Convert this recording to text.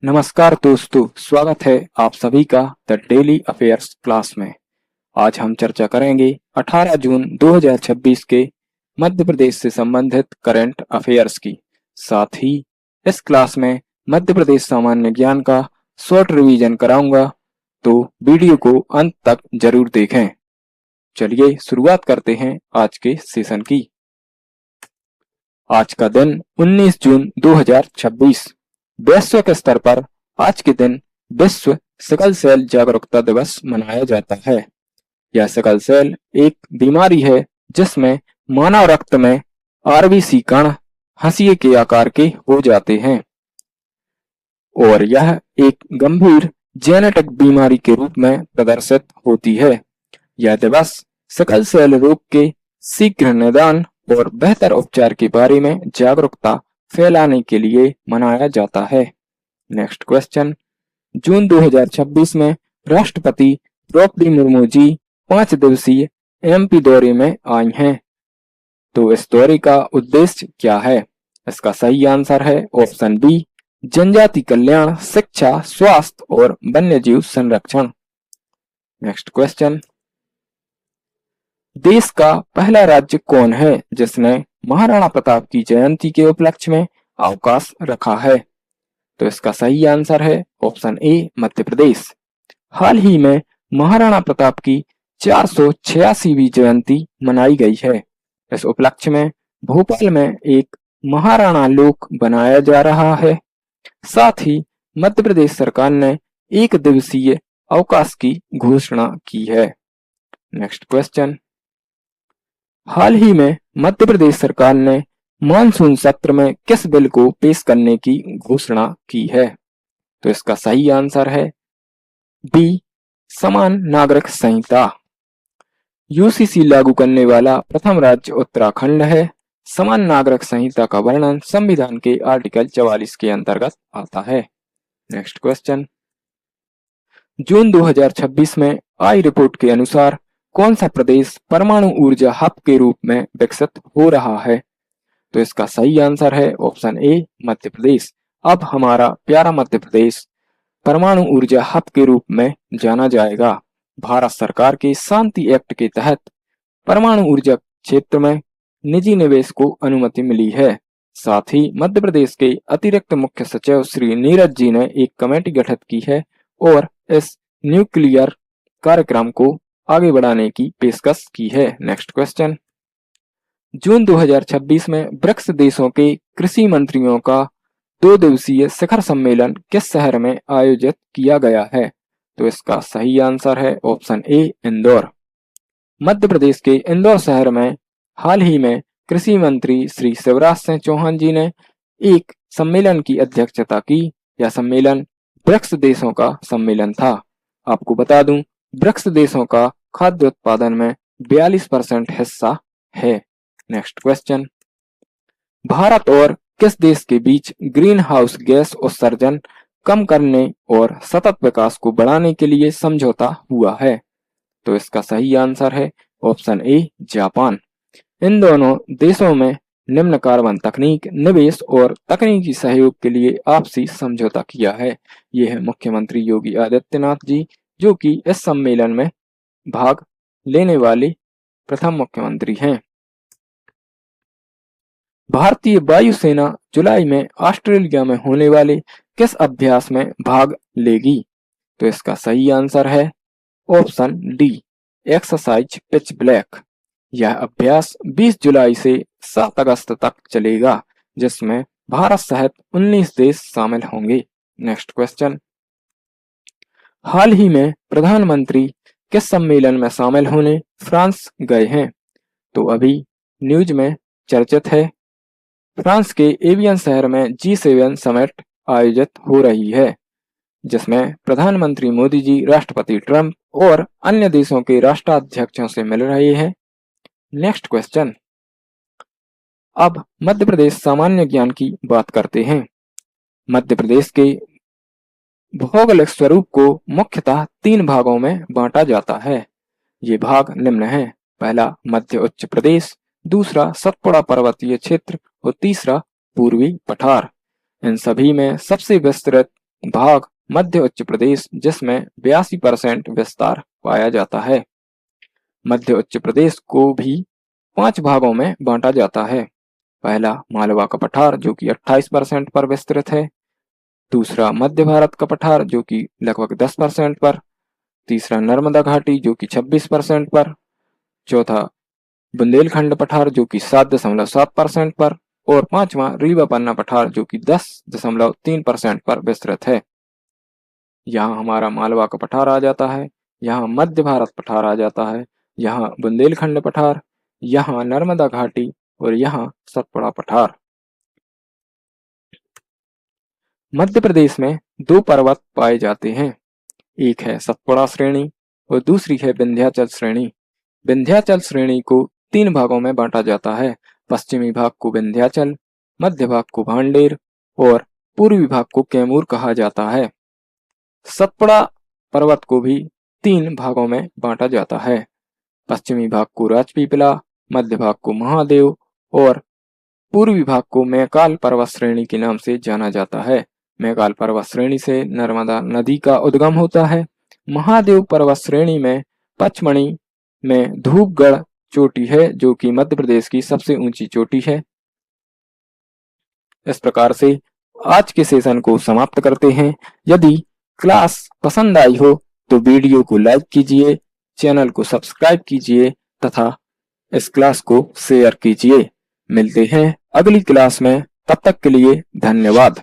नमस्कार दोस्तों, स्वागत है आप सभी का द डेली अफेयर्स क्लास में। आज हम चर्चा करेंगे 18 जून 2026 के मध्य प्रदेश से संबंधित करंट अफेयर्स की। साथ ही इस क्लास में मध्य प्रदेश सामान्य ज्ञान का शॉर्ट रिवीजन कराऊंगा, तो वीडियो को अंत तक जरूर देखें। चलिए शुरुआत करते हैं आज के सेशन की। आज का दिन 19 जून 2026 वैश्विक स्तर पर आज के दिन विश्व सिकल सेल जागरूकता दिवस मनाया जाता है। यह सिकल सेल एक बीमारी है जिसमें मानव रक्त में आरबीसी कण हंसिए के आकार के हो जाते हैं और यह एक गंभीर जेनेटिक बीमारी के रूप में प्रदर्शित होती है। यह दिवस सिकल सेल रोग के शीघ्र निदान और बेहतर उपचार के बारे में जागरूकता फैलाने के लिए मनाया जाता है। Next question. जून 2026 में राष्ट्रपति द्रौपदी मुर्मू जी 5 दिवसीय एमपी दौरे में आई हैं। तो इस दौरे का उद्देश्य क्या है? इसका सही आंसर है ऑप्शन बी, जनजाति कल्याण, शिक्षा, स्वास्थ्य और वन्यजीव संरक्षण। Next question. देश का पहला राज्य कौन है जिसने महाराणा प्रताप की जयंती के उपलक्ष्य में अवकाश रखा है? तो इसका सही आंसर है ऑप्शन ए, मध्य प्रदेश। हाल ही में महाराणा प्रताप की 486वीं जयंती मनाई गई है। इस उपलक्ष्य में भोपाल में एक महाराणा लोक बनाया जा रहा है। साथ ही मध्य प्रदेश सरकार ने 1 दिवसीय अवकाश की घोषणा की है। Next question. हाल ही में मध्य प्रदेश सरकार ने मानसून सत्र में किस बिल को पेश करने की घोषणा की है? तो इसका सही आंसर है बी, समान नागरिक संहिता। यूसीसी लागू करने वाला प्रथम राज्य उत्तराखंड है। समान नागरिक संहिता का वर्णन संविधान के आर्टिकल 44 के अंतर्गत आता है। Next question. जून 2026 में आई रिपोर्ट के अनुसार कौन सा प्रदेश परमाणु ऊर्जा हब के रूप में विकसित हो रहा है? तो इसका सही आंसर है ऑप्शन ए, मध्य प्रदेश। अब हमारा प्यारा मध्य प्रदेश परमाणु ऊर्जा हब के रूप में जाना जाएगा। भारत सरकार के शांति एक्ट के तहत परमाणु ऊर्जा क्षेत्र में निजी निवेश को अनुमति मिली है। साथ ही मध्य प्रदेश के अतिरिक्त मुख्य सचिव श्री नीरज जी ने एक कमेटी गठित की है और इस न्यूक्लियर कार्यक्रम को आगे बढ़ाने की पेशकश की है। Next question. जून 2026 में ब्रिक्स देशों के कृषि मंत्रियों का 2 दिवसीय शिखर सम्मेलन किस शहर में आयोजित किया गया है? तो इसका सही आंसर है ऑप्शन ए, इंदौर। मध्य प्रदेश के इंदौर शहर में हाल ही में कृषि मंत्री श्री शिवराज सिंह चौहान जी ने एक सम्मेलन की अध्यक्षता की। यह सम्मेलन ब्रिक्स देशों का सम्मेलन था। आपको बता दूं, ब्रिक्स देशों का खाद्य उत्पादन में 42% हिस्सा है। Next question. भारत और किस देश के बीच ग्रीन हाउस गैस उत्सर्जन कम करने और सतत विकास को बढ़ाने के लिए समझौता हुआ है? तो इसका सही आंसर है ऑप्शन ए, जापान। इन दोनों देशों में निम्न कार्बन तकनीक, निवेश और तकनीकी सहयोग के लिए आपसी समझौता किया है। ये है मुख्यमंत्री योगी आदित्यनाथ जी, जो कि इस सम्मेलन में भाग लेने वाले प्रथम मुख्यमंत्री हैं। भारतीय वायुसेना जुलाई में ऑस्ट्रेलिया में होने वाले किस अभ्यास में भाग लेगी? तो इसका सही आंसर है option D, exercise pitch black. यह अभ्यास 20 जुलाई से 7 अगस्त तक चलेगा, जिसमें भारत सहित 19 देश शामिल होंगे। Next question. हाल ही में प्रधानमंत्री किस सम्मेलन में शामिल होने फ्रांस गए हैं? तो अभी न्यूज में चर्चित है। फ्रांस के एवियन शहर में G7 समिट आयोजित हो रही है, जिसमें प्रधानमंत्री मोदी जी, राष्ट्रपति ट्रंप और अन्य देशों के राष्ट्राध्यक्षों से मिल रहे हैं। Next question. अब मध्य प्रदेश सामान्य ज्ञान की बात करते हैं। मध्य प्रदेश के भौगोलिक स्वरूप को मुख्यतः 3 भागों में बांटा जाता है। ये भाग निम्न हैं। पहला मध्य उच्च प्रदेश, दूसरा सतपुड़ा पर्वतीय क्षेत्र और तीसरा पूर्वी पठार। इन सभी में सबसे विस्तृत भाग मध्य उच्च प्रदेश, जिसमें 82% विस्तार पाया जाता है। मध्य उच्च प्रदेश को भी 5 भागों में बांटा जाता है। पहला मालवा का पठार जो कि 28% पर विस्तृत है। दूसरा मध्य भारत का पठार जो कि लगभग 10% पर। तीसरा नर्मदा घाटी जो कि 26% पर। चौथा बुंदेलखंड पठार जो कि 7.7% पर। और पांचवा रीवा पन्ना पठार जो कि 10.3% पर विस्तृत है। यहाँ हमारा मालवा का पठार आ जाता है, यहाँ मध्य भारत पठार आ जाता है, यहाँ बुंदेलखंड पठार, यहाँ नर्मदा घाटी और यहाँ सतपुड़ा पठार। मध्य प्रदेश में 2 पर्वत पाए जाते हैं, एक है सतपुड़ा श्रेणी और दूसरी है विंध्याचल श्रेणी। विंध्याचल श्रेणी को 3 भागों में बांटा जाता है। पश्चिमी भाग को विंध्याचल, मध्य भाग को भांडेर और पूर्वी भाग को कैमूर कहा जाता है। सतपुड़ा पर्वत को भी 3 भागों में बांटा जाता है। पश्चिमी भाग को राजपीपला, मध्य भाग को महादेव और पूर्वी भाग को मैकाल पर्वत श्रेणी के नाम से जाना जाता है। मैकाल पर्वत श्रेणी से नर्मदा नदी का उद्गम होता है। महादेव पर्वत श्रेणी में पचमढ़ी में धूपगढ़ चोटी है जो कि मध्य प्रदेश की सबसे ऊंची चोटी है। इस प्रकार से आज के सेशन को समाप्त करते हैं। यदि क्लास पसंद आई हो तो वीडियो को लाइक कीजिए, चैनल को सब्सक्राइब कीजिए तथा इस क्लास को शेयर कीजिए। मिलते हैं अगली क्लास में, तब तक के लिए धन्यवाद।